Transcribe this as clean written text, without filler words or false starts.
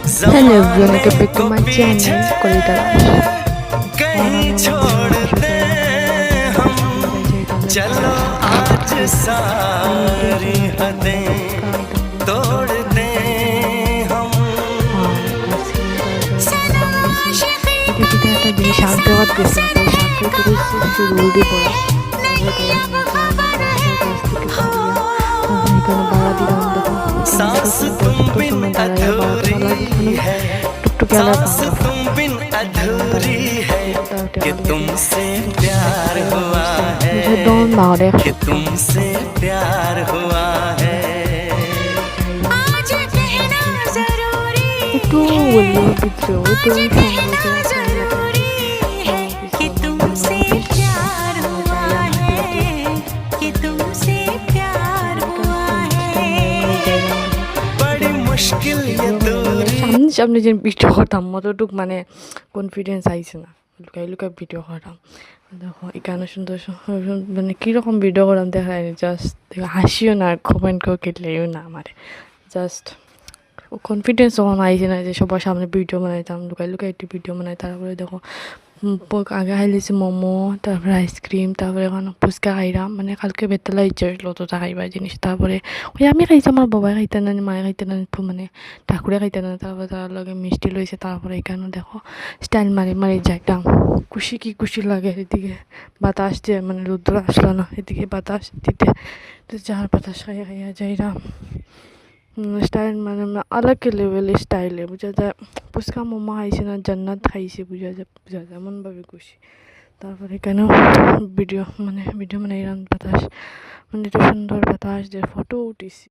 Hello everyone, welcome back to my channel Kolita कहीं छोड़ दे हम, चलो आज सारी हदें तोड़ दे हम। सांस तुम बिन अधूरी है, सांस तुम बिन अधूरी है, कि तुमसे प्यार हुआ है, कि तुमसे प्यार हुआ है। आज कहना जरूरी है, आज कहना जरूरी है, कि तुमसे प्यार हुआ है, कि तुमसे प्यार हुआ है। बड़ी मुश्किल ये दूरी। সামনে যে ভিডিও করতাম মতটুক মানে কনফিডেন্স আইছে না, লুকাই লুকাই ভিডিও করতাম। দেখো এখানে সুন্দর মানে কীরকম ভিডিও করতাম দেখায় জাস্ট হাসিও না, কমেন্ট কেউ কেটলেও না আমার জাস্ট কনফিডেন্স তখন আইছে না যে সবার সামনে ভিডিও বানাইতাম, লুকাই লুকাই একটু ভিডিও বানাই। তারপরে দেখো আগে খাইলেছি মোমো, তারপরে আইসক্রিম, তারপরে এখন ফুচকা খাইলাম। মানে কালকে বেতলা ইচ্ছা হয়েছিল অতটা খাইবার জিনিস। তারপরে ওই আমি খাইছি, আমার বাবাই খাইতে না, মায়ে খাইতে না, মানে ঠাকুরে খাইতে না। তারপরে তার লগে মিষ্টি লইছে। তারপরে এখানে দেখো স্টাইল মারি মারি যাইতাম, খুশি কি খুশি লাগে। এদিকে বাতাস দিয়ে মানে রুদ্র আসলো না, এদিকে বাতাস দিতে যার বাতাস খাইয়া খাইয়া যাইলাম। স্টাইল মানে अलग লেভেল স্টাইলে বোঝা যায়। ফুচকা মোমো খাইছে না, জান্নাত খাইছে বোঝা যায় এমনভাবে খুশি। তারপরে কেন ভিডিও বানাইলাম, বাতাস মানে একটু সুন্দর বাতাস দিয়ে ফটো উঠিছি।